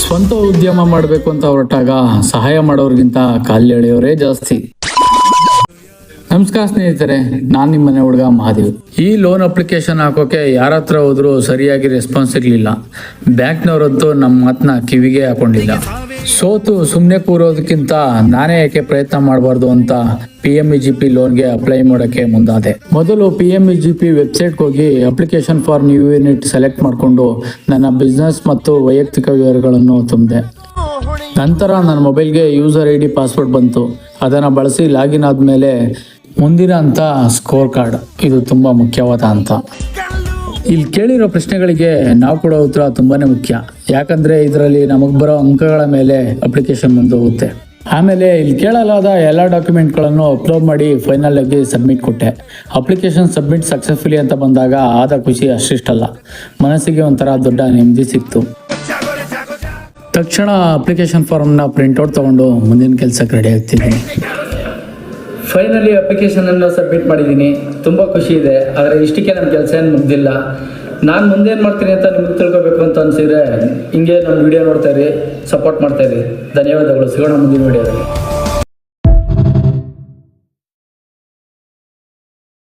ಸ್ವಂತ ಉದ್ಯಮ ಮಾಡಬೇಕು ಅಂತ ಹೊರಟಾಗ ಸಹಾಯ ಮಾಡೋರಿಗಿಂತ ಕಾಲು ಎಳೆಯೋರೇ ಜಾಸ್ತಿ. ನಮಸ್ಕಾರ ಸ್ನೇಹಿತರೆ, ನಾನು ನಿಮ್ಮ ಮನೆ ಹುಡುಗ ಮಹಾದೇವ್. ಈ ಲೋನ್ ಅಪ್ಲಿಕೇಶನ್ ಹಾಕೋಕೆ ಯಾರ ಹತ್ರ ಹೋದ್ರು ಸರಿಯಾಗಿ ರೆಸ್ಪಾನ್ಸ್ ಇರಲಿಲ್ಲ. ಬ್ಯಾಂಕ್ನವರಂತೂ ನಮ್ಮ ಮಾತನ್ನ ಕಿವಿಗೆ ಹಾಕೊಂಡಿಲ್ಲ. ಸೋತು ಸುಮ್ಮನೆ ಕೂರೋದಕ್ಕಿಂತ ನಾನೇ ಯಾಕೆ ಪ್ರಯತ್ನ ಮಾಡಬಾರ್ದು ಅಂತ PMEGP ಲೋನ್ಗೆ ಅಪ್ಲೈ ಮಾಡೋಕ್ಕೆ ಮುಂದಾದೆ. ಮೊದಲು PMEGP ವೆಬ್ಸೈಟ್ಗೆ ಹೋಗಿ application for new unit select ಮಾಡಿಕೊಂಡು ನನ್ನ ಬಿಸ್ನೆಸ್ ಮತ್ತು ವೈಯಕ್ತಿಕ ವಿವರಗಳನ್ನು ತುಂಬಿದೆ. ನಂತರ ನನ್ನ ಮೊಬೈಲ್ಗೆ ಯೂಸರ್ ID ಪಾಸ್ವರ್ಡ್ ಬಂತು. ಅದನ್ನು ಬಳಸಿ ಲಾಗಿನ್ ಆದಮೇಲೆ ಮುಂದಿನ ಅಂತ ಸ್ಕೋರ್ ಕಾರ್ಡ್, ಇದು ತುಂಬ ಮುಖ್ಯವಾದ ಹಂತ. ಇಲ್ಲಿ ಕೇಳಿರೋ ಪ್ರಶ್ನೆಗಳಿಗೆ ನಾವು ಕೊಡೋ ಉತ್ತರ ತುಂಬಾ ಮುಖ್ಯ. ಯಾಕಂದರೆ ಇದರಲ್ಲಿ ನಮಗೆ ಬರೋ ಅಂಕಗಳ ಮೇಲೆ ಅಪ್ಲಿಕೇಶನ್ ಮುಂದೋಗುತ್ತೆ. ಆಮೇಲೆ ಇಲ್ಲಿ ಕೇಳಲಾದ ಎಲ್ಲ ಡಾಕ್ಯುಮೆಂಟ್ಗಳನ್ನು ಅಪ್ಲೋಡ್ ಮಾಡಿ ಫೈನಲ್ ಆಗಿ ಸಬ್ಮಿಟ್ ಕೊಟ್ಟೆ. ಅಪ್ಲಿಕೇಶನ್ ಸಬ್ಮಿಟ್ ಸಕ್ಸಸ್ಫುಲಿ ಅಂತ ಬಂದಾಗ ಆದ ಖುಷಿ ಅಷ್ಟಿಷ್ಟಲ್ಲ, ಮನಸ್ಸಿಗೆ ಒಂಥರ ದೊಡ್ಡ ನೆಮ್ಮದಿ ಸಿಕ್ತು. ತಕ್ಷಣ ಅಪ್ಲಿಕೇಶನ್ ಫಾರ್ಮ್ನ ಪ್ರಿಂಟ್ಔಟ್ ತೊಗೊಂಡು ಮುಂದಿನ ಕೆಲಸಕ್ಕೆ ರೆಡಿ ಆಗ್ತಿದ್ದೀನಿ. ಫೈನಲಿ ಅಪ್ಲಿಕೇಶನನ್ನು ಸಬ್ಮಿಟ್ ಮಾಡಿದ್ದೀನಿ. ತುಂಬ ಖುಷಿ ಇದೆ. ಆದರೆ ಇಷ್ಟಕ್ಕೆ ನಮ್ಮ ಕೆಲಸ ಏನು ಮುಗ್ದಿಲ್ಲ. ನಾನು ಮುಂದೇನು ಮಾಡ್ತೀನಿ ಅಂತ ನಿಮ್ಗೆ ತಿಳ್ಕೊಬೇಕು ಅಂತ ಅನಿಸಿದರೆ ಹಿಂಗೆ ನಮ್ಮ ವಿಡಿಯೋ ನೋಡ್ತಾಯಿರಿ, ಸಪೋರ್ಟ್ ಮಾಡ್ತಾಯಿರಿ. ಧನ್ಯವಾದಗಳು. ಸಿಗೋಣ ಮುಂದಿನ ವಿಡಿಯೋದಲ್ಲಿ.